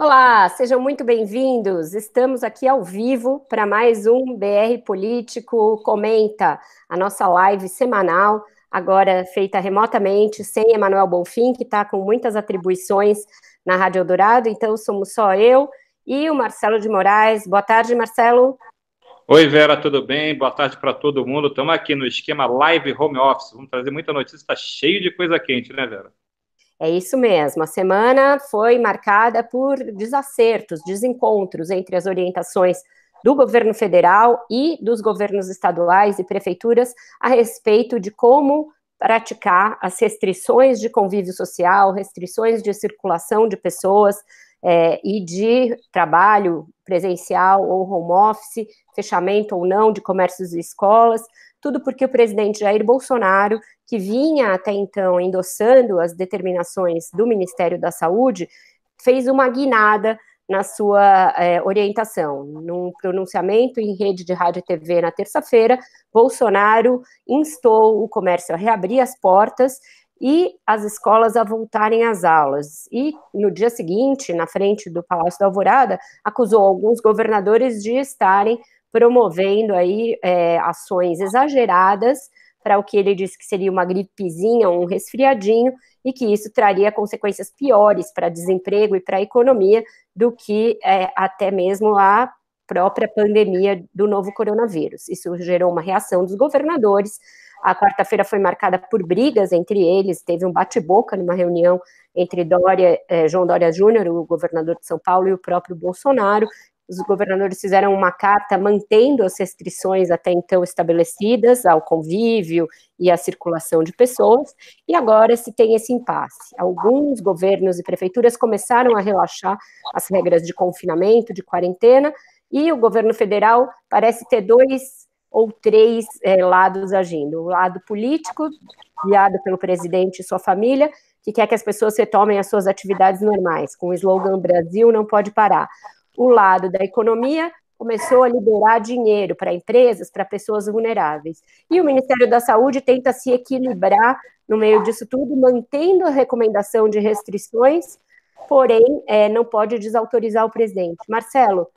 Olá, sejam muito bem-vindos. Estamos aqui ao vivo para mais um BR Político Comenta, a nossa live semanal, agora feita remotamente, sem Emanuel Bonfim, que está com muitas atribuições na Rádio Eldorado, então somos só eu e o Marcelo de Moraes. Boa tarde, Marcelo. Oi, Vera, tudo bem? Boa tarde para todo mundo. Estamos aqui no esquema Live Home Office. Vamos trazer muita notícia, está cheio de coisa quente, né, Vera? É isso mesmo. A semana foi marcada por desacertos, desencontros entre as orientações do governo federal e dos governos estaduais e prefeituras a respeito de como praticar as restrições de convívio social, restrições de circulação de pessoas e de trabalho presencial ou home office, fechamento ou não de comércios e escolas, tudo porque o presidente Jair Bolsonaro, que vinha até então endossando as determinações do Ministério da Saúde, fez uma guinada na sua orientação. Num pronunciamento em rede de rádio e TV na terça-feira, Bolsonaro instou o comércio a reabrir as portas e as escolas a voltarem às aulas. E no dia seguinte, na frente do Palácio da Alvorada, acusou alguns governadores de estarem promovendo aí ações exageradas para o que ele disse que seria uma gripezinha, um resfriadinho, e que isso traria consequências piores para desemprego e para a economia do que até mesmo a própria pandemia do novo coronavírus. Isso gerou uma reação dos governadores. A quarta-feira foi marcada por brigas entre eles, teve um bate-boca numa reunião entre João Dória Júnior, o governador de São Paulo, e o próprio Bolsonaro. Os governadores fizeram uma carta mantendo as restrições até então estabelecidas ao convívio e à circulação de pessoas, e agora se tem esse impasse. Alguns governos e prefeituras começaram a relaxar as regras de confinamento, de quarentena, e o governo federal parece ter dois ou três lados agindo. O lado político, guiado pelo presidente e sua família, que quer que as pessoas retomem as suas atividades normais, com o slogan Brasil não pode parar. O lado da economia começou a liberar dinheiro para empresas, para pessoas vulneráveis. E o Ministério da Saúde tenta se equilibrar no meio disso tudo, mantendo a recomendação de restrições, porém não pode desautorizar o presidente. Marcelo,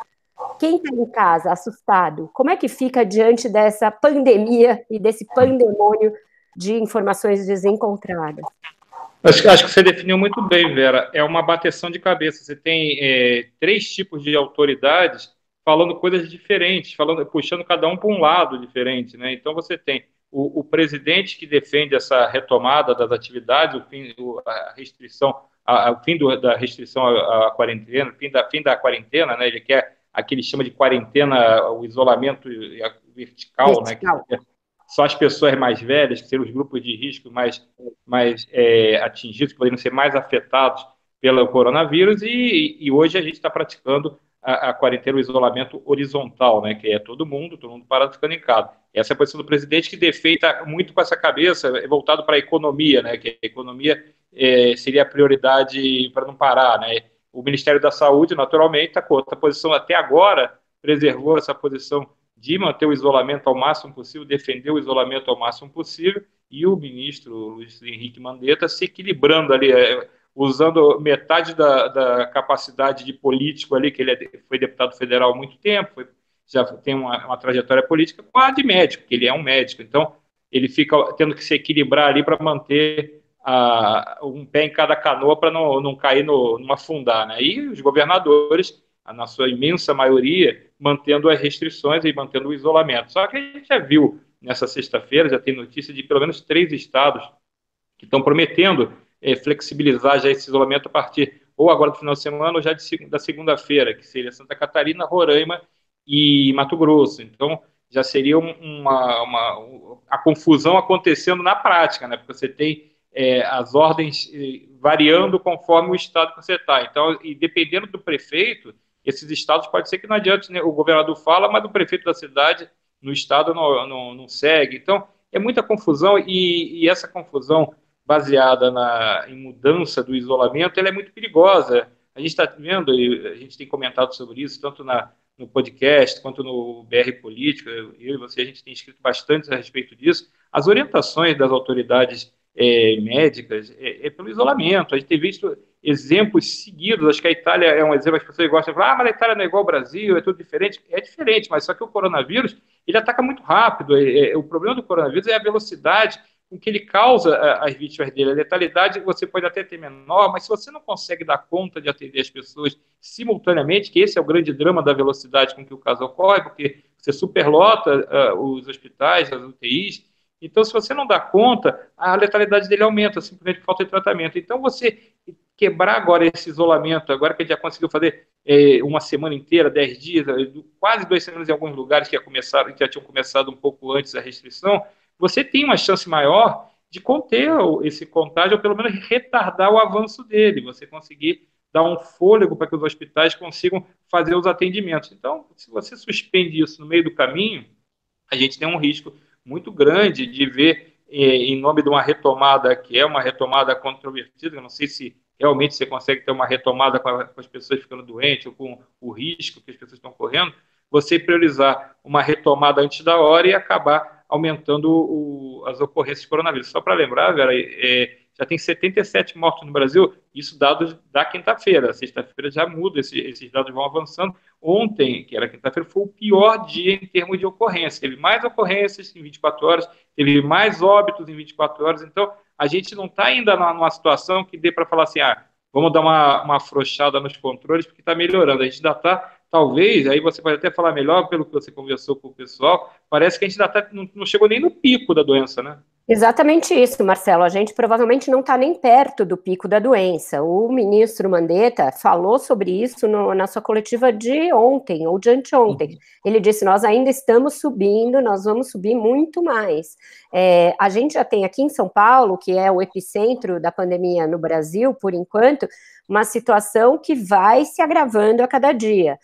quem está em casa assustado, como é que fica diante dessa pandemia e desse pandemônio de informações desencontradas? Acho que você definiu muito bem, Vera. É uma bateção de cabeça. Você tem três tipos de autoridades falando coisas diferentes, puxando cada um para um lado diferente, né? Então você tem o presidente que defende essa retomada das atividades, a restrição, o fim da restrição à quarentena, fim da quarentena, né? Ele quer aquele que chama de quarentena, o isolamento vertical, né? Vertical. Só as pessoas mais velhas, que seriam os grupos de risco mais atingidos, que poderiam ser mais afetados pelo coronavírus, e hoje a gente está praticando a quarentena, o isolamento horizontal, né, que é todo mundo parado ficando em casa. Essa é a posição do presidente, que defeita muito com essa cabeça, voltado para a economia, né, que a economia seria a prioridade para não parar, né. O Ministério da Saúde, naturalmente, está com outra posição, até agora preservou essa posição de manter o isolamento ao máximo possível, defender o isolamento ao máximo possível, e o ministro Luiz Henrique Mandetta se equilibrando ali, usando metade da capacidade de político ali, que ele foi deputado federal há muito tempo, já tem uma trajetória política, com a de médico, que ele é um médico. Então, ele fica tendo que se equilibrar ali para manter um pé em cada canoa para não cair numa afundar, né? E os governadores, na sua imensa maioria, mantendo as restrições e mantendo o isolamento. Só que a gente já viu nessa sexta-feira, já tem notícia de pelo menos 3 estados que estão prometendo flexibilizar já esse isolamento a partir ou agora do final de semana ou já da segunda-feira, que seria Santa Catarina, Roraima e Mato Grosso. Então, já seria a confusão acontecendo na prática, né? Porque você tem as ordens variando conforme o estado que você está. Então, e dependendo do prefeito, esses estados pode ser que não adiante, né? O governador fala, mas o prefeito da cidade no estado não segue. Então, é muita confusão, e essa confusão baseada em mudança do isolamento, ela é muito perigosa. A gente está vendo, e a gente tem comentado sobre isso, tanto no podcast quanto no BR Política, eu e você, a gente tem escrito bastante a respeito disso. As orientações das autoridades médicas pelo isolamento. A gente tem visto exemplos seguidos. Acho que a Itália é um exemplo, as pessoas gostam de falar, mas a Itália não é igual ao Brasil, é tudo diferente. É diferente, mas só que o coronavírus, ele ataca muito rápido. O problema do coronavírus é a velocidade com que ele causa as vítimas dele. A letalidade você pode até ter menor, mas se você não consegue dar conta de atender as pessoas simultaneamente, que esse é o grande drama da velocidade com que o caso ocorre, porque você superlota os hospitais, as UTIs. Então, se você não dá conta, a letalidade dele aumenta, simplesmente por falta de tratamento. Então, você quebrar agora esse isolamento, agora que a gente já conseguiu fazer uma semana inteira, 10 dias, quase 2 semanas em alguns lugares que já tinham começado um pouco antes a restrição, você tem uma chance maior de conter esse contágio, ou pelo menos retardar o avanço dele, você conseguir dar um fôlego para que os hospitais consigam fazer os atendimentos. Então, se você suspende isso no meio do caminho, a gente tem um risco muito grande de ver, em nome de uma retomada, que é uma retomada controvertida, eu não sei se realmente você consegue ter uma retomada com as pessoas ficando doentes, ou com o risco que as pessoas estão correndo, você priorizar uma retomada antes da hora e acabar aumentando as ocorrências de coronavírus. Só para lembrar, Vera, já tem 77 mortos no Brasil, isso dados da quinta-feira. Sexta-feira já muda, esses dados vão avançando. Ontem, que era quinta-feira, foi o pior dia em termos de ocorrência. Teve mais ocorrências em 24 horas, teve mais óbitos em 24 horas. Então, a gente não está ainda numa situação que dê para falar assim, vamos dar uma afrouxada nos controles, porque está melhorando. A gente ainda está, talvez, aí você pode até falar melhor pelo que você conversou com o pessoal, parece que a gente ainda não chegou nem no pico da doença, né? Exatamente isso, Marcelo. A gente provavelmente não está nem perto do pico da doença. O ministro Mandetta falou sobre isso na sua coletiva de ontem, ou de anteontem. Ele disse, nós ainda estamos subindo, nós vamos subir muito mais. A gente já tem aqui em São Paulo, que é o epicentro da pandemia no Brasil, por enquanto, uma situação que vai se agravando a cada dia.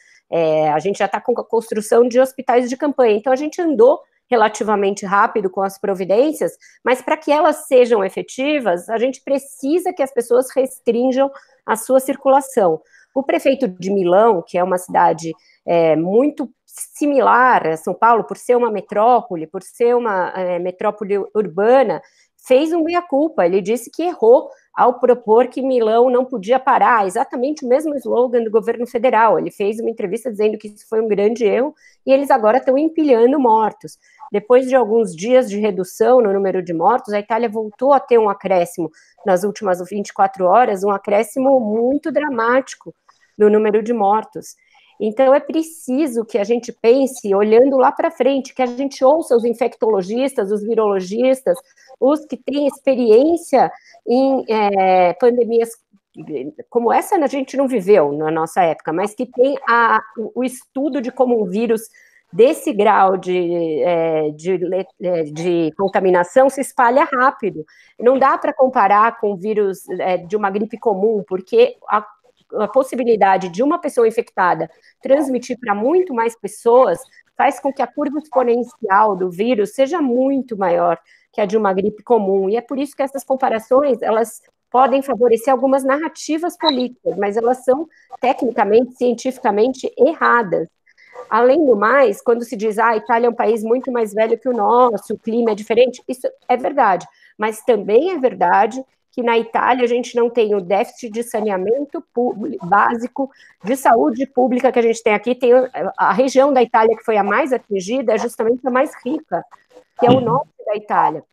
A gente já está com a construção de hospitais de campanha, então a gente andou relativamente rápido com as providências, mas para que elas sejam efetivas, a gente precisa que as pessoas restringam a sua circulação. O prefeito de Milão, que é uma cidade muito similar a São Paulo, por ser uma metrópole, por ser uma metrópole urbana, fez um meia-culpa. Ele disse que errou ao propor que Milão não podia parar, exatamente o mesmo slogan do governo federal. Ele fez uma entrevista dizendo que isso foi um grande erro e eles agora estão empilhando mortos. Depois de alguns dias de redução no número de mortos, a Itália voltou a ter um acréscimo nas últimas 24 horas, um acréscimo muito dramático no número de mortos. Então, é preciso que a gente pense, olhando lá para frente, que a gente ouça os infectologistas, os virologistas, os que têm experiência em pandemias como essa a gente não viveu na nossa época, mas que tem o estudo de como um vírus desse grau de contaminação se espalha rápido. Não dá para comparar com o vírus de uma gripe comum, porque a possibilidade de uma pessoa infectada transmitir para muito mais pessoas faz com que a curva exponencial do vírus seja muito maior que a de uma gripe comum, e é por isso que essas comparações, elas podem favorecer algumas narrativas políticas, mas elas são tecnicamente, cientificamente erradas. Além do mais, quando se diz, a Itália é um país muito mais velho que o nosso, o clima é diferente, isso é verdade, mas também é verdade que na Itália a gente não tem o déficit de saneamento básico, de saúde pública que a gente tem aqui, tem a região da Itália que foi a mais atingida, é justamente a mais rica, que é o norte da Itália.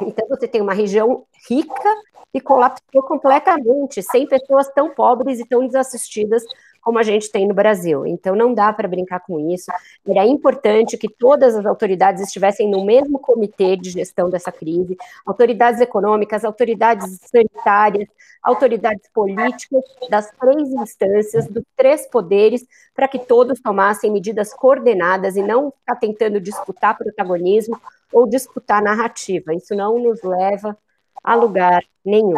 Então você tem uma região rica e colapsou completamente, sem pessoas tão pobres e tão desassistidas como a gente tem no Brasil. Então não dá para brincar com isso. Era importante que todas as autoridades estivessem no mesmo comitê de gestão dessa crise, autoridades econômicas, autoridades sanitárias, autoridades políticas, das 3 instâncias, dos 3 poderes, para que todos tomassem medidas coordenadas e não ficar tentando disputar protagonismo ou disputar narrativa. Isso não nos leva a lugar nenhum.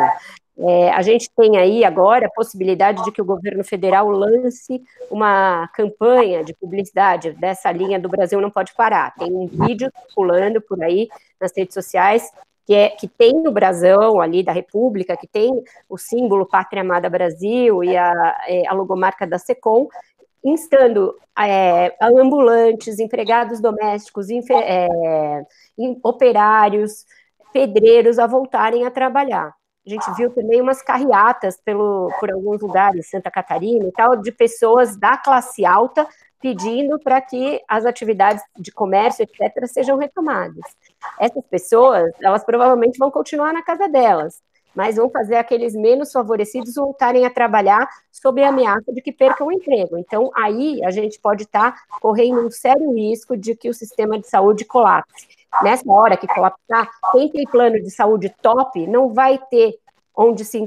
A gente tem aí agora a possibilidade de que o governo federal lance uma campanha de publicidade dessa linha do Brasil não pode parar. Tem um vídeo circulando por aí nas redes sociais que tem o brasão ali da República, que tem o símbolo Pátria Amada Brasil e a logomarca da SECOM, instando ambulantes, empregados domésticos, operários, pedreiros a voltarem a trabalhar. a gente viu também umas carreatas por alguns lugares, Santa Catarina e tal, de pessoas da classe alta pedindo para que as atividades de comércio, etc., sejam retomadas. Essas pessoas, elas provavelmente vão continuar na casa delas, mas vão fazer aqueles menos favorecidos voltarem a trabalhar sob a ameaça de que percam o emprego. Então, aí a gente pode estar correndo um sério risco de que o sistema de saúde colapse. Nessa hora que colapsar, quem tem plano de saúde top não vai ter onde se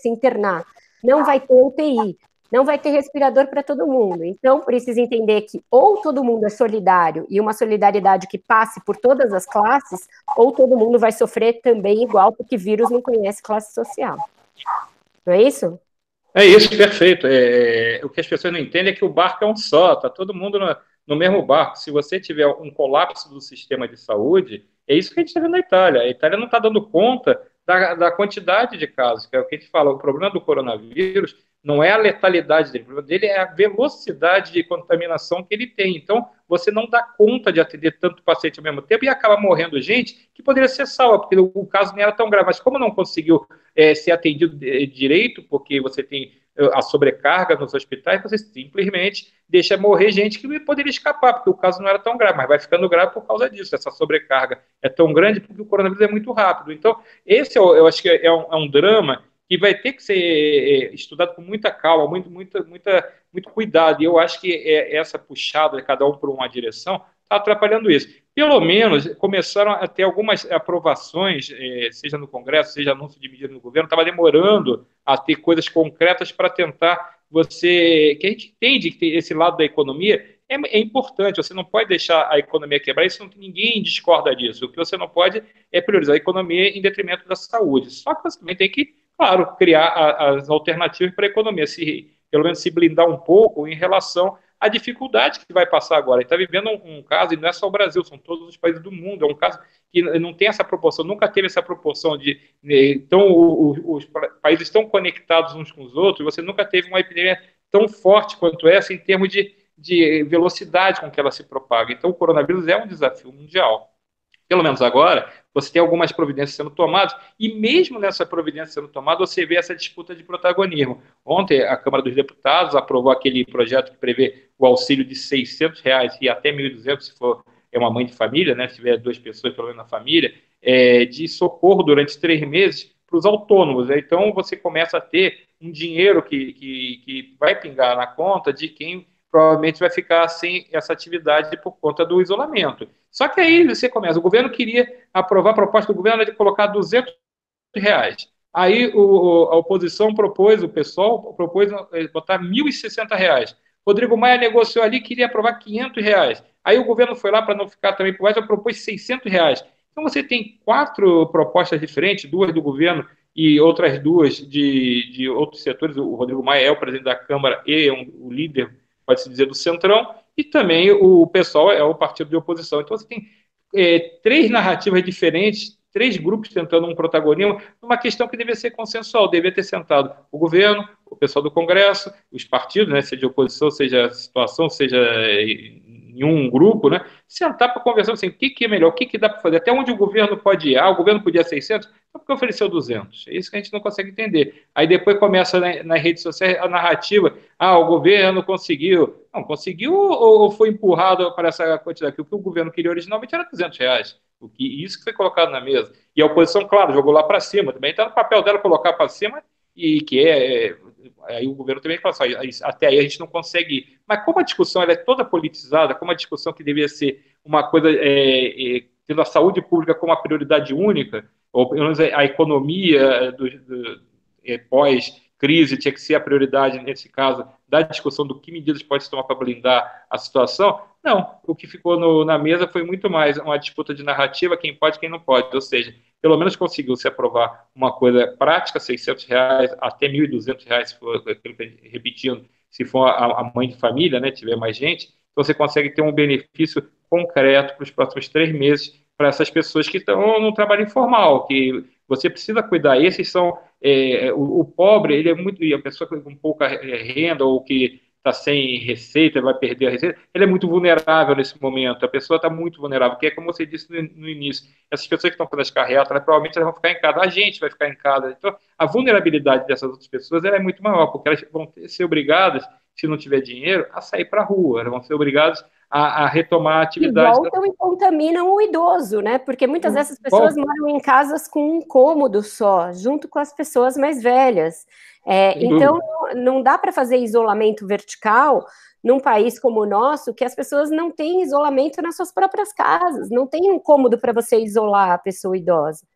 internar, não vai ter UTI, não vai ter respirador para todo mundo. Então, precisa entender que ou todo mundo é solidário e uma solidariedade que passe por todas as classes, ou todo mundo vai sofrer também igual, porque vírus não conhece classe social. Não é isso? É isso, perfeito. O que as pessoas não entendem é que o barco é um só, está todo mundo no mesmo barco. Se você tiver um colapso do sistema de saúde, é isso que a gente está vendo na Itália. A Itália não está dando conta da quantidade de casos, que é o que a gente fala. O problema do coronavírus não é a letalidade dele, o problema dele é a velocidade de contaminação que ele tem. Então, você não dá conta de atender tanto paciente ao mesmo tempo e acaba morrendo gente que poderia ser salva, porque o caso não era tão grave. Mas como não conseguiu ser atendido direito, porque você tem a sobrecarga nos hospitais, você simplesmente deixa morrer gente que poderia escapar, porque o caso não era tão grave, mas vai ficando grave por causa disso. Essa sobrecarga é tão grande porque o coronavírus é muito rápido. Então, esse eu acho que é um drama que vai ter que ser estudado com muita calma, muito cuidado. E eu acho que essa puxada, cada um por uma direção, está atrapalhando isso. Pelo menos começaram a ter algumas aprovações, seja no Congresso, seja anúncio de medida no governo, estava demorando a ter coisas concretas para tentar que a gente entende que esse lado da economia é importante, você não pode deixar a economia quebrar, ninguém discorda disso. O que você não pode é priorizar a economia em detrimento da saúde. Só que você também tem que, claro, criar as alternativas para a economia, pelo menos se blindar um pouco em relação à dificuldade que vai passar agora. Está vivendo um caso, e não é só o Brasil, são todos os países do mundo, é um caso que não tem essa proporção, nunca teve essa proporção então os países estão conectados uns com os outros, você nunca teve uma epidemia tão forte quanto essa em termos de velocidade com que ela se propaga. Então o coronavírus é um desafio mundial. Pelo menos agora, você tem algumas providências sendo tomadas, e mesmo nessa providência sendo tomada, você vê essa disputa de protagonismo. Ontem, a Câmara dos Deputados aprovou aquele projeto que prevê o auxílio de R$ 600 e até 1.200, se for uma mãe de família, né, se tiver duas pessoas, pelo menos na família, de socorro durante 3 meses para os autônomos. Então, você começa a ter um dinheiro que vai pingar na conta de quem provavelmente vai ficar sem essa atividade por conta do isolamento. Só que aí você começa, o governo queria aprovar, a proposta do governo era de colocar R$ 200. Aí a oposição propôs, o PSOL propôs botar R$ 1.060. Rodrigo Maia negociou ali, queria aprovar R$ 500. Aí o governo foi lá, para não ficar também por baixo, propôs R$ 600. Então você tem 4 propostas diferentes, 2 do governo e outras 2 de outros setores. O Rodrigo Maia é o presidente da Câmara e o líder, pode-se dizer, do Centrão, e também o PSOL é o partido de oposição. Então você tem 3 narrativas diferentes, 3 grupos tentando um protagonismo, numa questão que devia ser consensual, devia ter sentado o governo, o pessoal do Congresso, os partidos, né, seja de oposição, seja situação, seja em um grupo, né, sentar para conversar assim, o que é melhor, o que dá para fazer, até onde o governo pode ir. O governo podia 600, só porque ofereceu 200. É isso que a gente não consegue entender. Aí depois começa nas redes sociais a narrativa, o governo conseguiu. Não, conseguiu ou foi empurrado para essa quantidade? O que o governo queria originalmente era R$ 200. Isso que foi colocado na mesa. E a oposição, claro, jogou lá para cima também. Está no papel dela colocar para cima, e que aí o governo também fala assim, até aí a gente não consegue ir. Mas como a discussão ela é toda politizada, como a discussão que deveria ser uma coisa, tendo a saúde pública como a prioridade única, ou pelo menos a economia pós-crise tinha que ser a prioridade, nesse caso, da discussão do que medidas pode se tomar para blindar a situação. Não, o que ficou na mesa foi muito mais uma disputa de narrativa, quem pode e quem não pode. Ou seja, pelo menos conseguiu se aprovar uma coisa prática, R$ 600, até R$ 1.200, se for, repetindo, se for a mãe de família, né, tiver mais gente, então você consegue ter um benefício concreto para os próximos 3 meses para essas pessoas que estão no trabalho informal, que você precisa cuidar. Esses são o pobre, ele é muito, e a pessoa com pouca renda ou que está sem receita, vai perder a receita, ele é muito vulnerável nesse momento, a pessoa está muito vulnerável, porque é como você disse no início, essas pessoas que estão fazendo as carreatas, provavelmente elas vão ficar em casa, a gente vai ficar em casa, então a vulnerabilidade dessas outras pessoas é muito maior, porque elas vão ser obrigadas, se não tiver dinheiro, a sair para a rua, elas vão ser obrigadas a retomar a E atividade. voltam e contaminam o idoso, né? Porque muitas dessas pessoas Bom, moram em casas com um cômodo só, junto com as pessoas mais velhas. sem Então, dúvida. não dá para fazer isolamento vertical num país como o nosso, que as pessoas não têm isolamento nas suas próprias casas, não tem um cômodo para você isolar a pessoa idosa.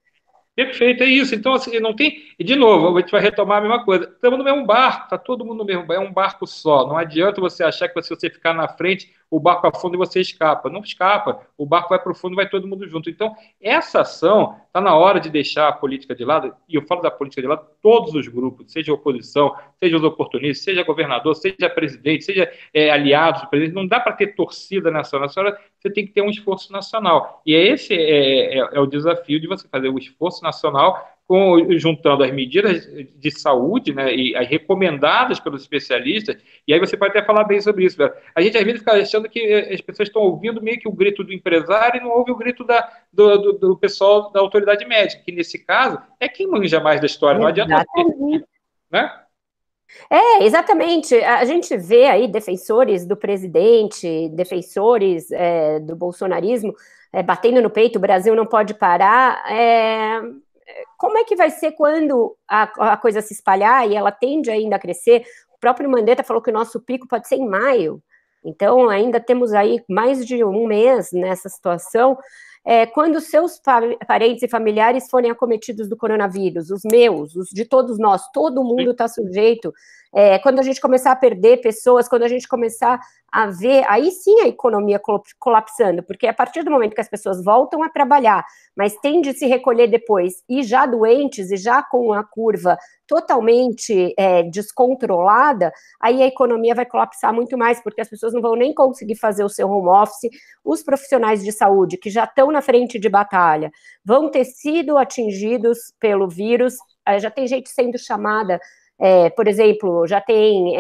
Perfeito, é isso. Então, assim, não tem. E, de novo, a gente vai retomar a mesma coisa. Estamos no mesmo barco, está todo mundo no mesmo barco, é um barco só. Não adianta você achar que se você ficar na frente, o barco afunda e você escapa. Não escapa. O barco vai para o fundo e vai todo mundo junto. Então, essa ação está na hora de deixar a política de lado, e eu falo da política de lado, todos os grupos, seja oposição, seja os oportunistas, seja governador, seja presidente, seja aliados do presidente. Não dá para ter torcida nessa hora. Você tem que ter um esforço nacional. E esse é o desafio de você fazer o esforço nacional juntando as medidas de saúde, né, e as recomendadas pelos especialistas, e aí você pode até falar bem sobre isso. Velho. A gente às vezes fica achando que as pessoas estão ouvindo meio que o grito do empresário e não ouve o grito do pessoal da autoridade médica, que nesse caso é quem manja mais da história. Não adianta você, né? Exatamente. A gente vê aí defensores do presidente, defensores do bolsonarismo batendo no peito, o Brasil não pode parar. Como é que vai ser quando a coisa se espalhar e ela tende ainda a crescer? O próprio Mandetta falou que o nosso pico pode ser em maio. Então, ainda temos aí mais de um mês nessa situação. Quando seus parentes e familiares forem acometidos do coronavírus, os meus, os de todos nós, todo mundo está sujeito. Quando a gente começar a perder pessoas, quando a gente começar a ver, aí sim a economia colapsando, porque a partir do momento que as pessoas voltam a trabalhar, mas têm de se recolher depois, e já doentes, e já com a curva totalmente descontrolada, aí a economia vai colapsar muito mais, porque as pessoas não vão nem conseguir fazer o seu home office, os profissionais de saúde, que já estão na frente de batalha, vão ter sido atingidos pelo vírus, já tem gente sendo chamada, por exemplo, já tem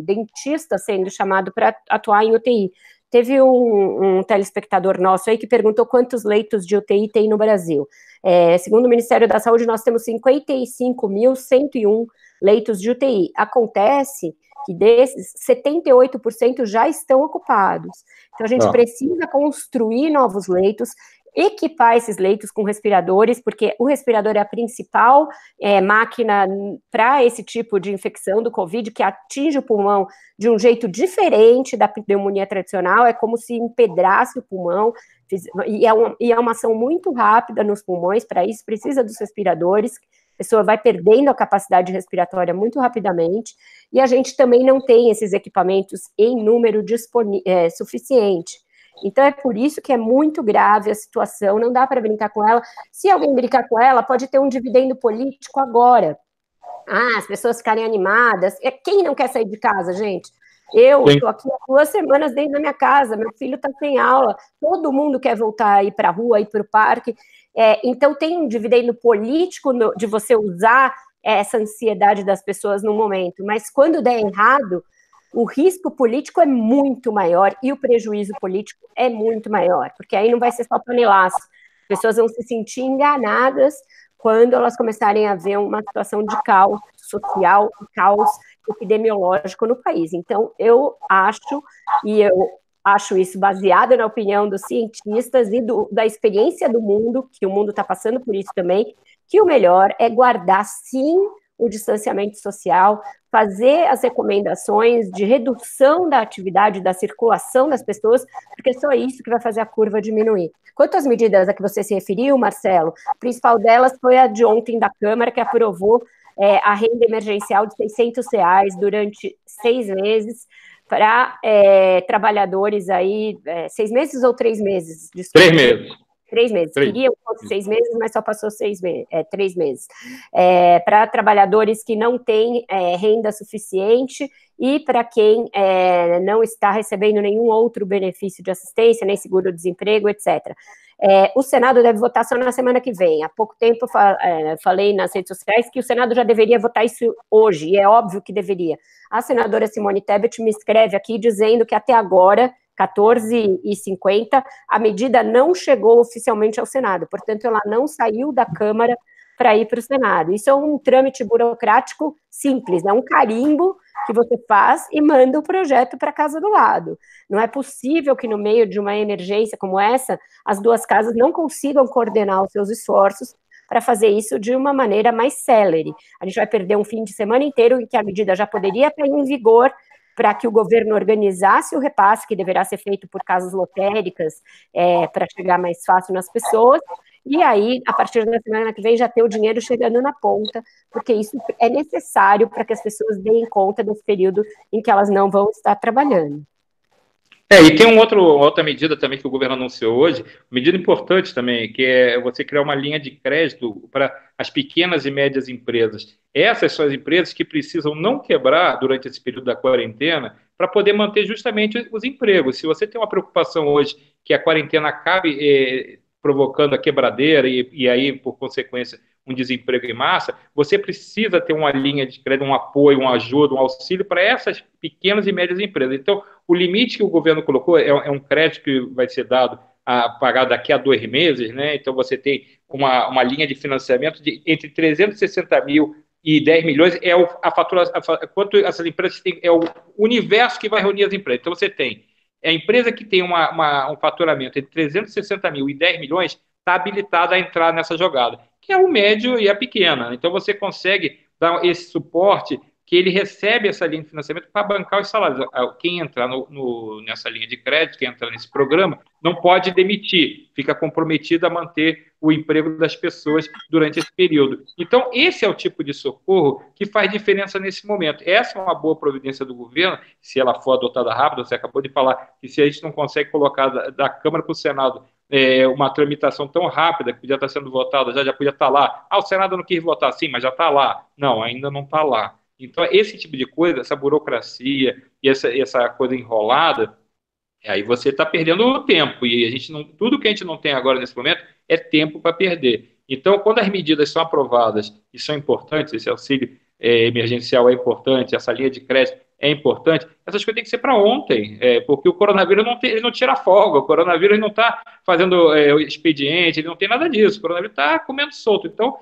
dentista sendo chamado para atuar em UTI. Teve um telespectador nosso aí que perguntou quantos leitos de UTI tem no Brasil. Segundo o Ministério da Saúde, nós temos 55.101 leitos de UTI. Acontece que desses, 78% já estão ocupados. Então, a gente precisa construir novos leitos, equipar esses leitos com respiradores, porque o respirador é a principal máquina para esse tipo de infecção do Covid, que atinge o pulmão de um jeito diferente da pneumonia tradicional, é como se empedrasse o pulmão, e é uma ação muito rápida nos pulmões, para isso precisa dos respiradores, a pessoa vai perdendo a capacidade respiratória muito rapidamente, e a gente também não tem esses equipamentos em número suficiente. Então, é por isso que é muito grave a situação, não dá para brincar com ela. Se alguém brincar com ela, pode ter um dividendo político agora. As pessoas ficarem animadas. Quem não quer sair de casa, gente? Eu estou aqui há 2 semanas dentro da minha casa, meu filho está sem aula, todo mundo quer voltar a ir para a rua, ir para o parque. Então, tem um dividendo político de você usar essa ansiedade das pessoas no momento, mas quando der errado, o risco político é muito maior e o prejuízo político é muito maior, porque aí não vai ser só panelaço. As pessoas vão se sentir enganadas quando elas começarem a ver uma situação de caos social e caos epidemiológico no país. Então, eu acho isso baseado na opinião dos cientistas e da experiência do mundo, que o mundo está passando por isso também, que o melhor é guardar, sim, o distanciamento social, fazer as recomendações de redução da atividade, da circulação das pessoas, porque é só isso que vai fazer a curva diminuir. Quanto às medidas a que você se referiu, Marcelo, a principal delas foi a de ontem da Câmara, que aprovou a renda emergencial de R$600 durante 6 meses para trabalhadores aí, 6 meses ou 3 meses? Desculpa. 3 meses. 3 meses. Queria que fosse 6 meses, mas só passou 3 meses. Para trabalhadores que não têm renda suficiente e para quem não está recebendo nenhum outro benefício de assistência, nem seguro-desemprego, etc. O Senado deve votar só na semana que vem. Há pouco tempo falei nas redes sociais que o Senado já deveria votar isso hoje, e é óbvio que deveria. A senadora Simone Tebet me escreve aqui dizendo que até agora, 14h50, a medida não chegou oficialmente ao Senado, portanto, ela não saiu da Câmara para ir para o Senado. Isso é um trâmite burocrático simples, é um carimbo que você faz e manda o projeto para a casa do lado. Não é possível que no meio de uma emergência como essa, as duas casas não consigam coordenar os seus esforços para fazer isso de uma maneira mais célere. A gente vai perder um fim de semana inteiro em que a medida já poderia estar em vigor para que o governo organizasse o repasse, que deverá ser feito por casas lotéricas, para chegar mais fácil nas pessoas, e aí, a partir da semana que vem, já ter o dinheiro chegando na ponta, porque isso é necessário para que as pessoas deem conta desse período em que elas não vão estar trabalhando. E tem outra medida também que o governo anunciou hoje, medida importante também, que é você criar uma linha de crédito para as pequenas e médias empresas. Essas são as empresas que precisam não quebrar durante esse período da quarentena para poder manter justamente os empregos. Se você tem uma preocupação hoje que a quarentena acabe provocando a quebradeira e aí, por consequência, um desemprego em massa, você precisa ter uma linha de crédito, um apoio, uma ajuda, um auxílio para essas pequenas e médias empresas. Então, o limite que o governo colocou é um crédito que vai ser dado a pagar daqui a 2 meses, né? Então, você tem uma linha de financiamento de entre 360 mil e 10 milhões, quanto essas empresas têm, é o universo que vai reunir as empresas. Então, você tem a empresa que tem um faturamento entre 360 mil e 10 milhões está habilitada a entrar nessa jogada, que é o médio e a pequena. Então, você consegue dar esse suporte que ele recebe essa linha de financiamento para bancar os salários. Quem entrar nessa linha de crédito, quem entrar nesse programa, não pode demitir, fica comprometido a manter o emprego das pessoas durante esse período. Então, esse é o tipo de socorro que faz diferença nesse momento. Essa é uma boa providência do governo, se ela for adotada rápido. Você acabou de falar que se a gente não consegue colocar da Câmara para o Senado uma tramitação tão rápida, que podia estar sendo votada, já podia estar lá. O Senado não quis votar, sim, mas já está lá. Não, ainda não está lá. Então, esse tipo de coisa, essa burocracia e essa coisa enrolada, aí você está perdendo tempo. E tudo que a gente não tem agora nesse momento é tempo para perder. Então, quando as medidas são aprovadas e são importantes, esse auxílio emergencial é importante, essa linha de crédito é importante, essas coisas têm que ser para ontem, porque o coronavírus ele não tira folga, o coronavírus não está fazendo expediente, ele não tem nada disso, o coronavírus está comendo solto. Então,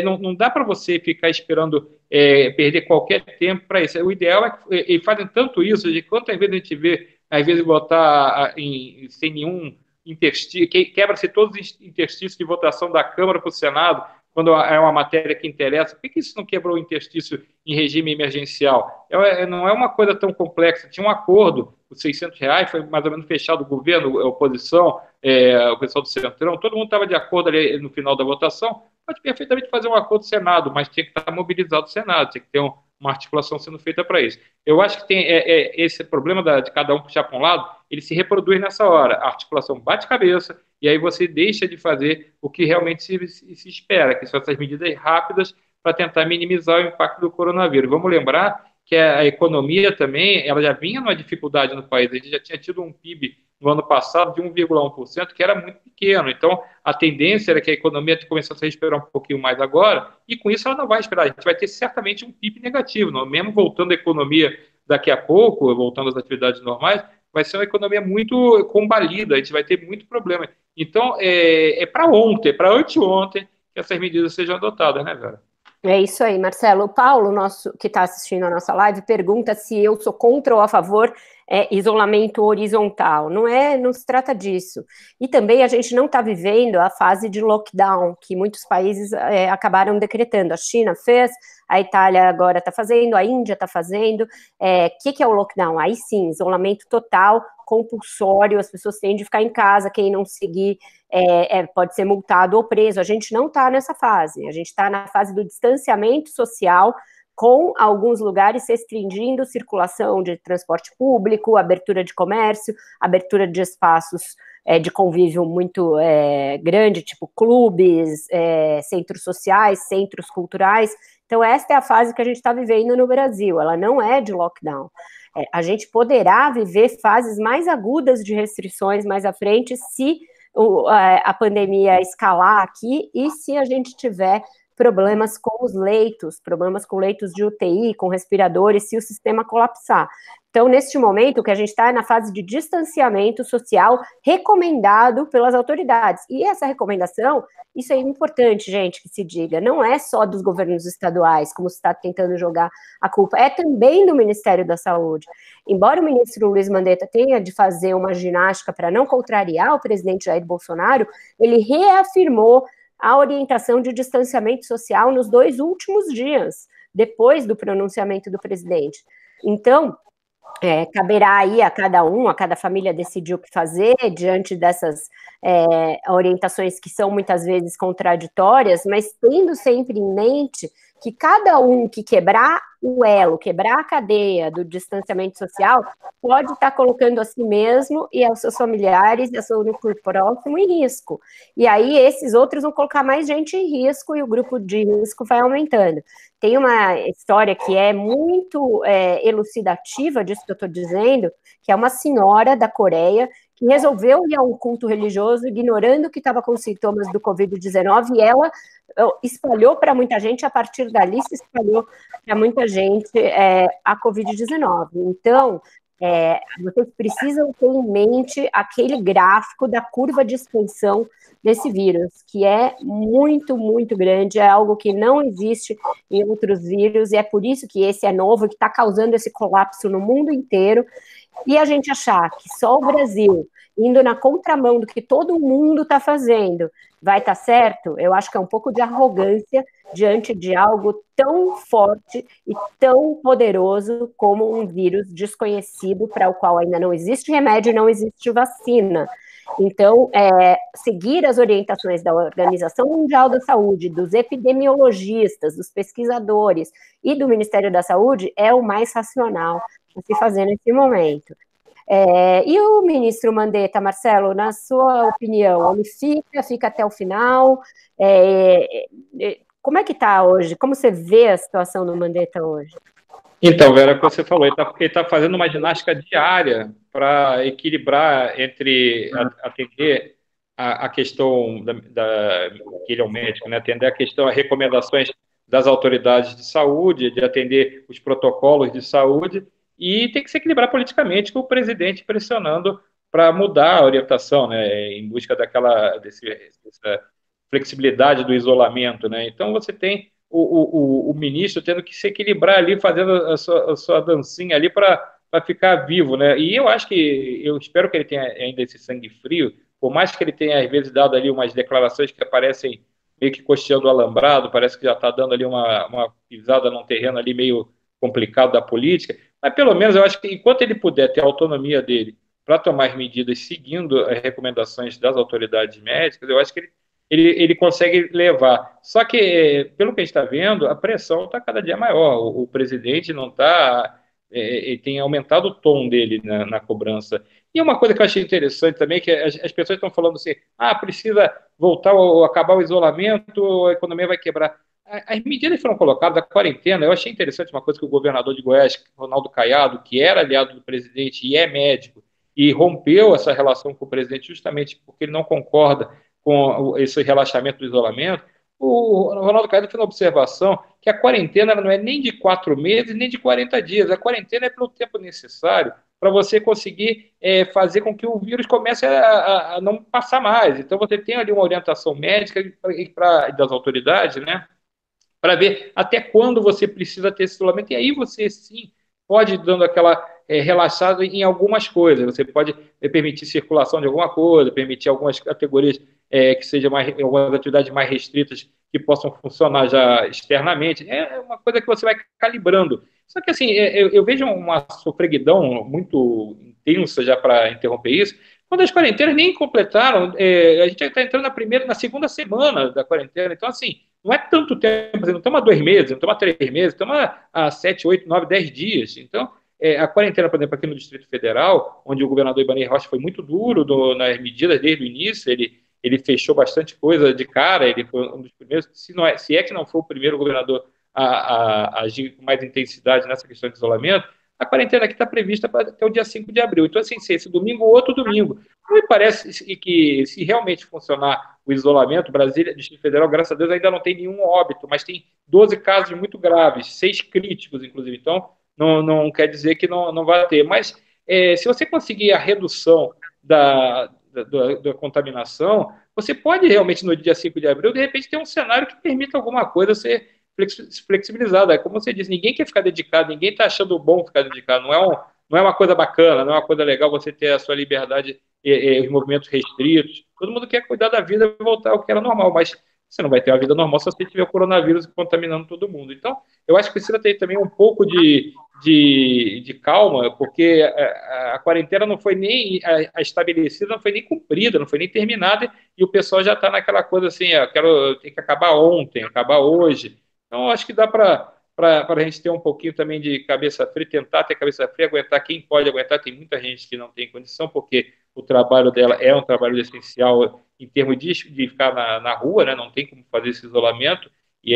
não dá para você ficar esperando perder qualquer tempo para isso. O ideal é que eles fazem tanto isso, de quantas vezes a gente vê, às vezes, votar sem nenhum interstício, quebra-se todos os interstícios de votação da Câmara para o Senado, quando é uma matéria que interessa. Por que isso não quebrou o interstício em regime emergencial? Não é uma coisa tão complexa. Tinha um acordo, os R$600 foi mais ou menos fechado, o governo, a oposição, o pessoal do Centrão, todo mundo estava de acordo ali no final da votação. Pode perfeitamente fazer um acordo do Senado, mas tinha que estar mobilizado o Senado, tinha que ter uma articulação sendo feita para isso. Eu acho que tem esse problema de cada um puxar para um lado, ele se reproduz nessa hora. A articulação bate cabeça e aí você deixa de fazer o que realmente se espera, que são essas medidas rápidas para tentar minimizar o impacto do coronavírus. Vamos lembrar que a economia também, ela já vinha numa dificuldade no país, a gente já tinha tido um PIB no ano passado de 1,1%, que era muito pequeno. Então, a tendência era que a economia começasse a respirar um pouquinho mais agora, e com isso ela não vai esperar. A gente vai ter certamente um PIB negativo, não? Mesmo voltando à economia daqui a pouco, voltando às atividades normais, vai ser uma economia muito combalida, a gente vai ter muito problema. Então, é para ontem, é para anteontem que essas medidas sejam adotadas, né, Vera? É isso aí, Marcelo. O Paulo, que está assistindo a nossa live, pergunta se eu sou contra ou a favor isolamento horizontal. Não se trata disso. E também a gente não está vivendo a fase de lockdown, que muitos países acabaram decretando. A China fez, a Itália agora está fazendo, a Índia está fazendo. O que é o lockdown? Aí sim, isolamento total, compulsório, as pessoas têm de ficar em casa, quem não seguir pode ser multado ou preso. A gente não está nessa fase, a gente está na fase do distanciamento social, com alguns lugares restringindo circulação de transporte público, abertura de comércio, abertura de espaços de convívio muito grande, tipo clubes, centros sociais, centros culturais. Então, esta é a fase que a gente está vivendo no Brasil, ela não é de lockdown. A gente poderá viver fases mais agudas de restrições mais à frente se a pandemia escalar aqui e se a gente tiver problemas com os leitos, problemas com leitos de UTI, com respiradores, se o sistema colapsar. Então, neste momento, que a gente está na fase de distanciamento social recomendado pelas autoridades. E essa recomendação, isso é importante, gente, que se diga, não é só dos governos estaduais, como se está tentando jogar a culpa, é também do Ministério da Saúde. Embora o ministro Luiz Mandetta tenha de fazer uma ginástica para não contrariar o presidente Jair Bolsonaro, ele reafirmou a orientação de distanciamento social nos 2 últimos dias, depois do pronunciamento do presidente. Então, caberá aí a cada família decidir o que fazer diante dessas orientações que são muitas vezes contraditórias, mas tendo sempre em mente que cada um que quebrar o elo, quebrar a cadeia do distanciamento social, pode estar colocando a si mesmo e aos seus familiares e ao seu núcleo próximo em risco. E aí esses outros vão colocar mais gente em risco e o grupo de risco vai aumentando. Tem uma história que é muito elucidativa disso que eu estou dizendo, que é uma senhora da Coreia que resolveu ir a um culto religioso ignorando que estava com sintomas do Covid-19 e ela espalhou para muita gente, a partir dali se espalhou para muita gente a Covid-19. Então, vocês precisam ter em mente aquele gráfico da curva de expansão desse vírus, que é muito, muito grande, é algo que não existe em outros vírus, e é por isso que esse é novo, que está causando esse colapso no mundo inteiro, e a gente achar que só o Brasil, indo na contramão do que todo mundo está fazendo, vai estar certo, eu acho que é um pouco de arrogância diante de algo tão forte e tão poderoso como um vírus desconhecido para o qual ainda não existe remédio e não existe vacina. Então, seguir as orientações da Organização Mundial da Saúde, dos epidemiologistas, dos pesquisadores e do Ministério da Saúde é o mais racional a se fazer nesse momento. E o ministro Mandetta, Marcelo, na sua opinião, ele fica até o final? Como é que está hoje? Como você vê a situação do Mandetta hoje? Então, Vera, o que você falou, ele está fazendo uma ginástica diária para equilibrar entre atender a questão que ele é um médico, né, atender a questão, as recomendações das autoridades de saúde, de atender os protocolos de saúde, e tem que se equilibrar politicamente com o presidente pressionando para mudar a orientação, né, em busca dessa flexibilidade do isolamento, né? Então você tem o ministro tendo que se equilibrar ali, fazendo a sua dancinha ali para ficar vivo, né? E eu espero que ele tenha ainda esse sangue frio, por mais que ele tenha às vezes dado ali umas declarações que aparecem meio que costeando o alambrado, parece que já está dando ali uma pisada num terreno ali meio complicado da política, mas pelo menos eu acho que enquanto ele puder ter a autonomia dele para tomar as medidas seguindo as recomendações das autoridades médicas, eu acho que ele consegue levar. Só que, pelo que a gente está vendo, a pressão está cada dia maior. O presidente não está. Ele tem aumentado o tom dele na cobrança. E uma coisa que eu achei interessante também, é que as pessoas estão falando assim, precisa voltar acabar o isolamento, a economia vai quebrar. As medidas que foram colocadas, a quarentena, eu achei interessante uma coisa que o governador de Goiás, Ronaldo Caiado, que era aliado do presidente e é médico, e rompeu essa relação com o presidente justamente porque ele não concorda com esse relaxamento do isolamento. O Ronaldo Caiado fez uma observação que a quarentena não é nem de 4 meses, nem de 40 dias. A quarentena é pelo tempo necessário para você conseguir fazer com que o vírus comece a não passar mais. Então, você tem ali uma orientação médica das autoridades, né, para ver até quando você precisa ter esse isolamento. E aí você, sim, pode ir dando aquela relaxada em algumas coisas. Você pode permitir circulação de alguma coisa, permitir algumas categorias que sejam algumas atividades mais restritas que possam funcionar já externamente. É uma coisa que você vai calibrando. Só que, assim, eu vejo uma sofreguidão muito intensa já para interromper isso, quando as quarentenas nem completaram. A gente está entrando na segunda semana da quarentena. Então, assim, não é tanto tempo, não estamos há 2 meses, não estamos há 3 meses, estamos há 7, 8, 9, 10 dias. Então, a quarentena, por exemplo, aqui no Distrito Federal, onde o governador Ibanez Rocha foi muito duro nas medidas desde o início, ele fechou bastante coisa de cara, ele foi um dos primeiros, se é que não foi o primeiro governador a agir com mais intensidade nessa questão de isolamento. a quarentena aqui está prevista para até o dia 5 de abril. Então, assim, se esse domingo ou outro domingo. Não me parece que, se realmente funcionar o isolamento, Brasília, Distrito Federal, graças a Deus, ainda não tem nenhum óbito, mas tem 12 casos muito graves, 6 críticos, inclusive. Então, não quer dizer que não vai ter. Mas, se você conseguir a redução da contaminação, você pode realmente, no dia 5 de abril, de repente, ter um cenário que permita alguma coisa ser flexibilizada. Como você disse, ninguém quer ficar dedicado, ninguém está achando bom ficar dedicado. Não é uma coisa bacana, não é uma coisa legal você ter a sua liberdade e os movimentos restritos. Todo mundo quer cuidar da vida e voltar ao que era normal, mas você não vai ter uma vida normal se você tiver o coronavírus contaminando todo mundo. Então, eu acho que precisa ter também um pouco de calma, porque a quarentena não foi nem estabelecida, não foi nem cumprida, não foi nem terminada, e o pessoal já está naquela coisa assim, tem que acabar ontem, acabar hoje. Então, acho que dá para a gente ter um pouquinho também de cabeça fria, tentar ter cabeça fria, aguentar quem pode aguentar. Tem muita gente que não tem condição, porque o trabalho dela é um trabalho essencial em termos de ficar na rua, né? Não tem como fazer esse isolamento, e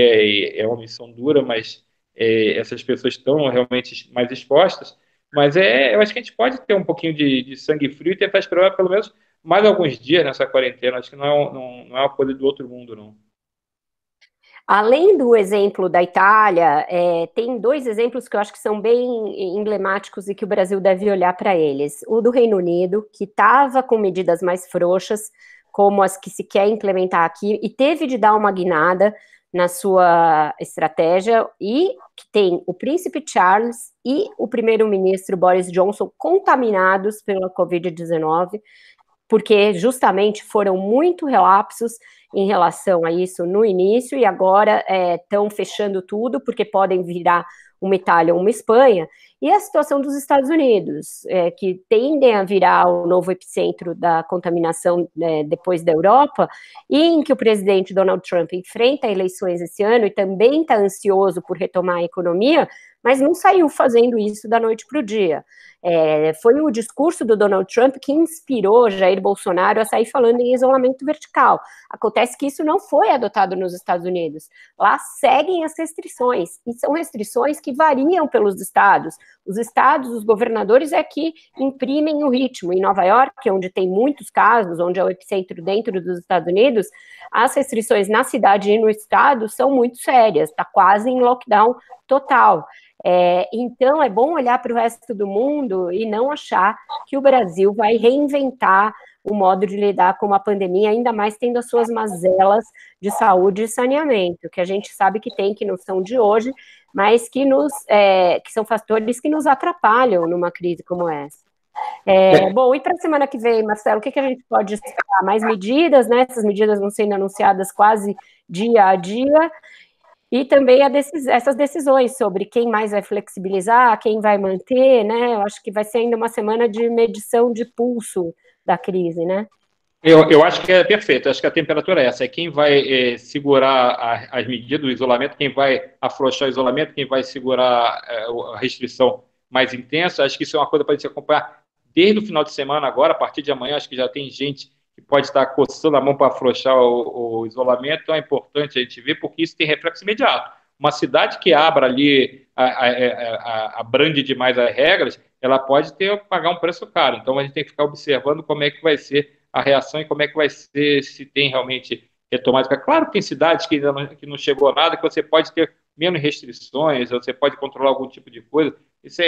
é uma missão dura, mas essas pessoas estão realmente mais expostas. Mas eu acho que a gente pode ter um pouquinho de sangue frio e tentar esperar pelo menos mais alguns dias nessa quarentena. Acho que não é uma coisa do outro mundo, não. Além do exemplo da Itália, tem dois exemplos que eu acho que são bem emblemáticos e que o Brasil deve olhar para eles. O do Reino Unido, que estava com medidas mais frouxas, como as que se quer implementar aqui, e teve de dar uma guinada na sua estratégia, e que tem o príncipe Charles e o primeiro-ministro Boris Johnson contaminados pela Covid-19, porque justamente foram muito relapsos em relação a isso no início, e agora estão fechando tudo, porque podem virar uma Itália ou uma Espanha, e a situação dos Estados Unidos, que tendem a virar o novo epicentro da contaminação depois da Europa, e em que o presidente Donald Trump enfrenta eleições esse ano e também está ansioso por retomar a economia, mas não saiu fazendo isso da noite para o dia. Foi o discurso do Donald Trump que inspirou Jair Bolsonaro a sair falando em isolamento vertical. Acontece que isso não foi adotado nos Estados Unidos. Lá seguem as restrições, e são restrições que variam pelos estados. Os estados, os governadores é que imprimem o ritmo. Em Nova York, onde tem muitos casos, onde é o epicentro dentro dos Estados Unidos, as restrições na cidade e no estado são muito sérias, está quase em lockdown total. Então, é bom olhar para o resto do mundo e não achar que o Brasil vai reinventar o modo de lidar com uma pandemia, ainda mais tendo as suas mazelas de saúde e saneamento, que a gente sabe que tem, que não são de hoje, mas que são fatores que nos atrapalham numa crise como essa. Bom, e para a semana que vem, Marcelo, o que a gente pode esperar? Mais medidas, né? Essas medidas vão sendo anunciadas quase dia a dia, e também essas decisões sobre quem mais vai flexibilizar, quem vai manter, né? Eu acho que vai ser ainda uma semana de medição de pulso da crise, né? Eu acho que é perfeito, acho que a temperatura é essa, é quem vai segurar as medidas do isolamento, quem vai afrouxar o isolamento, quem vai segurar a restrição mais intensa. Acho que isso é uma coisa para a gente acompanhar desde o final de semana agora, a partir de amanhã. Acho que já tem gente que pode estar coçando a mão para afrouxar o isolamento. Então é importante a gente ver, porque isso tem reflexo imediato. Uma cidade que abra ali, abrande demais as regras, ela pode pagar um preço caro. Então a gente tem que ficar observando como é que vai ser a reação e como é que vai ser, se tem realmente retomada. Claro que tem cidades que ainda não chegou a nada, que você pode ter menos restrições, você pode controlar algum tipo de coisa. Isso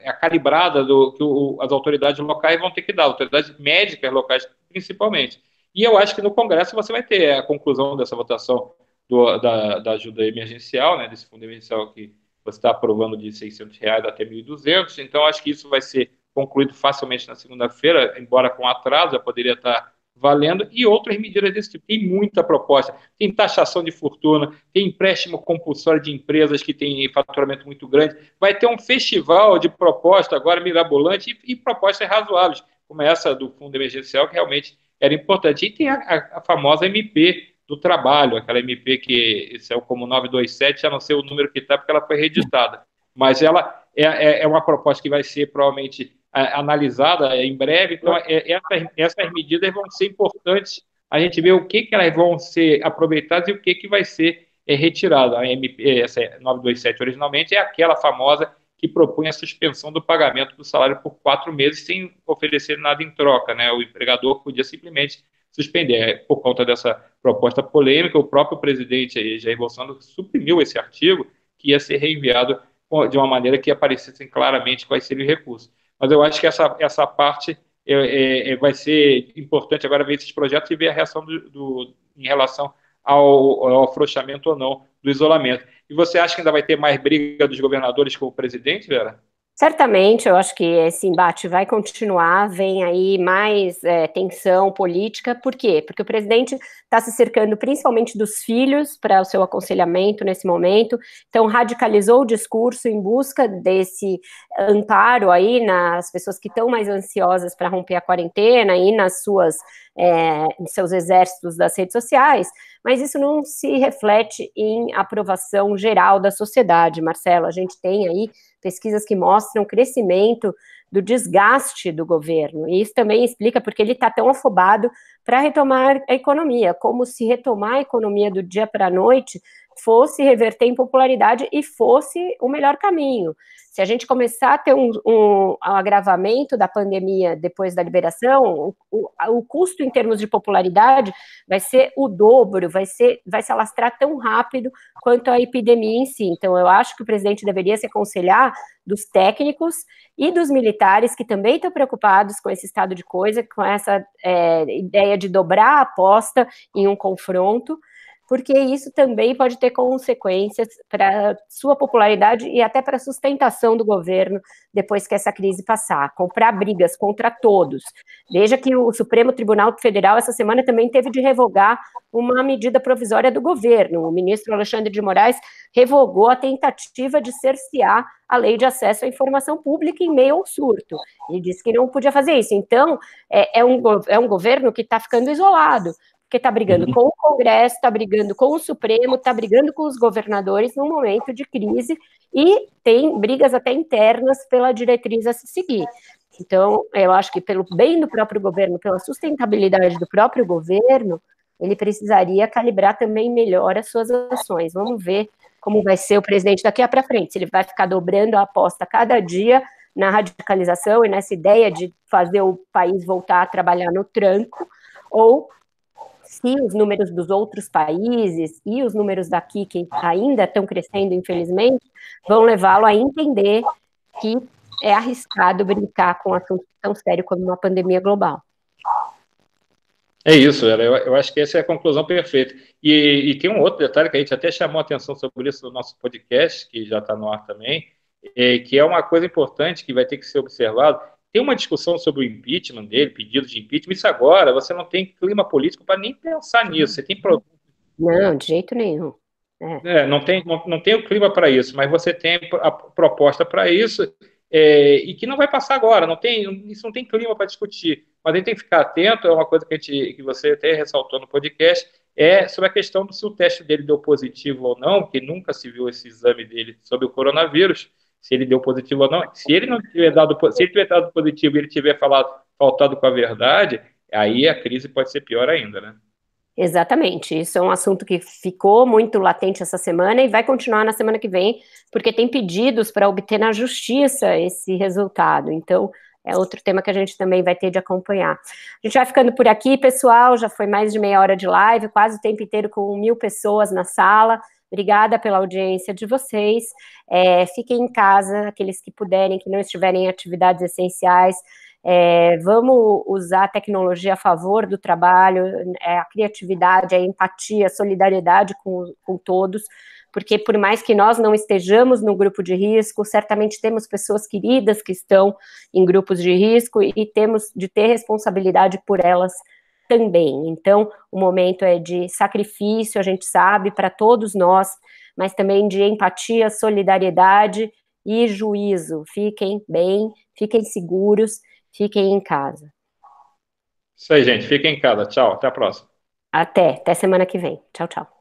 a calibrada que as autoridades locais vão ter que dar, autoridades médicas locais principalmente. E eu acho que no Congresso você vai ter a conclusão dessa votação da ajuda emergencial, né, desse fundo emergencial que você está aprovando de R$ 600 até 1.200. Então, acho que isso vai ser concluído facilmente na segunda-feira, embora com atraso, já poderia estar valendo, e outras medidas desse tipo. Tem muita proposta, tem taxação de fortuna, tem empréstimo compulsório de empresas que têm faturamento muito grande, vai ter um festival de proposta agora mirabolante e propostas razoáveis, como essa do fundo emergencial, que realmente era importante. E tem a famosa MP do trabalho, aquela MP que saiu como 927, a não ser o número que está, porque ela foi reeditada. Mas ela é uma proposta que vai ser provavelmente analisada em breve. Então, essas medidas vão ser importantes a gente ver o que elas vão ser aproveitadas e o que vai ser retirado. A MP, essa 927 originalmente é aquela famosa que propunha a suspensão do pagamento do salário por 4 meses sem oferecer nada em troca, né? O empregador podia simplesmente suspender. Por conta dessa proposta polêmica, o próprio presidente Jair Bolsonaro suprimiu esse artigo, que ia ser reenviado de uma maneira que aparecessem claramente quais seriam os recursos. Mas eu acho que essa parte vai ser importante agora ver esses projetos e ver a reação em relação ao afrouxamento ou não do isolamento. E você acha que ainda vai ter mais briga dos governadores com o presidente, Vera? Certamente, eu acho que esse embate vai continuar, vem aí mais tensão política, por quê? Porque o presidente está se cercando principalmente dos filhos para o seu aconselhamento nesse momento, então radicalizou o discurso em busca desse amparo aí nas pessoas que estão mais ansiosas para romper a quarentena e em seus exércitos das redes sociais, mas isso não se reflete em aprovação geral da sociedade, Marcelo. A gente tem aí pesquisas que mostram o crescimento do desgaste do governo, e isso também explica porque ele está tão afobado para retomar a economia, como se retomar a economia do dia para a noite fosse reverter em popularidade e fosse o melhor caminho. Se a gente começar a ter um agravamento da pandemia depois da liberação, o custo em termos de popularidade vai ser o dobro, vai se alastrar tão rápido quanto a epidemia em si. Então, eu acho que o presidente deveria se aconselhar dos técnicos e dos militares, que também estão preocupados com esse estado de coisa, com essa ideia de dobrar a aposta em um confronto, porque isso também pode ter consequências para sua popularidade e até para a sustentação do governo depois que essa crise passar. Comprar brigas contra todos. Veja que o Supremo Tribunal Federal essa semana também teve de revogar uma medida provisória do governo. O ministro Alexandre de Moraes revogou a tentativa de cercear a lei de acesso à informação pública em meio ao surto. Ele disse que não podia fazer isso. Então, é um governo que está ficando isolado, porque está brigando com o Congresso, está brigando com o Supremo, está brigando com os governadores num momento de crise e tem brigas até internas pela diretriz a se seguir. Então, eu acho que pelo bem do próprio governo, pela sustentabilidade do próprio governo, ele precisaria calibrar também melhor as suas ações. Vamos ver como vai ser o presidente daqui para frente, se ele vai ficar dobrando a aposta cada dia na radicalização e nessa ideia de fazer o país voltar a trabalhar no tranco, ou se os números dos outros países e os números daqui, que ainda estão crescendo, infelizmente, vão levá-lo a entender que é arriscado brincar com um assunto tão sério como uma pandemia global. É isso, eu acho que essa é a conclusão perfeita. E tem um outro detalhe que a gente até chamou a atenção sobre isso no nosso podcast, que já está no ar também, que é uma coisa importante que vai ter que ser observado. Tem uma discussão sobre o impeachment dele, pedido de impeachment. Isso agora, você não tem clima político para nem pensar nisso. Você tem Não, de jeito nenhum. não tem o clima para isso, mas você tem a proposta para isso, e que não vai passar agora. Isso não tem clima para discutir. Mas a gente tem que ficar atento. É uma coisa que você até ressaltou no podcast, sobre a questão do se o teste dele deu positivo ou não, porque nunca se viu esse exame dele sobre o coronavírus. Se ele deu positivo ou não, se ele tiver dado positivo e ele tiver faltado com a verdade, aí a crise pode ser pior ainda, né? Exatamente, isso é um assunto que ficou muito latente essa semana e vai continuar na semana que vem, porque tem pedidos para obter na justiça esse resultado. Então, é outro tema que a gente também vai ter de acompanhar. A gente vai ficando por aqui, pessoal. Já foi mais de meia hora de live, quase o tempo inteiro com 1.000 pessoas na sala. Obrigada pela audiência de vocês. Fiquem em casa, aqueles que puderem, que não estiverem em atividades essenciais. Vamos usar a tecnologia a favor do trabalho, a criatividade, a empatia, a solidariedade com todos, porque por mais que nós não estejamos no grupo de risco, certamente temos pessoas queridas que estão em grupos de risco e temos de ter responsabilidade por elas também. Então, o momento é de sacrifício, a gente sabe, para todos nós, mas também de empatia, solidariedade e juízo. Fiquem bem, fiquem seguros, fiquem em casa. Isso aí, gente. Fiquem em casa. Tchau. Até a próxima. Até semana que vem. Tchau, tchau.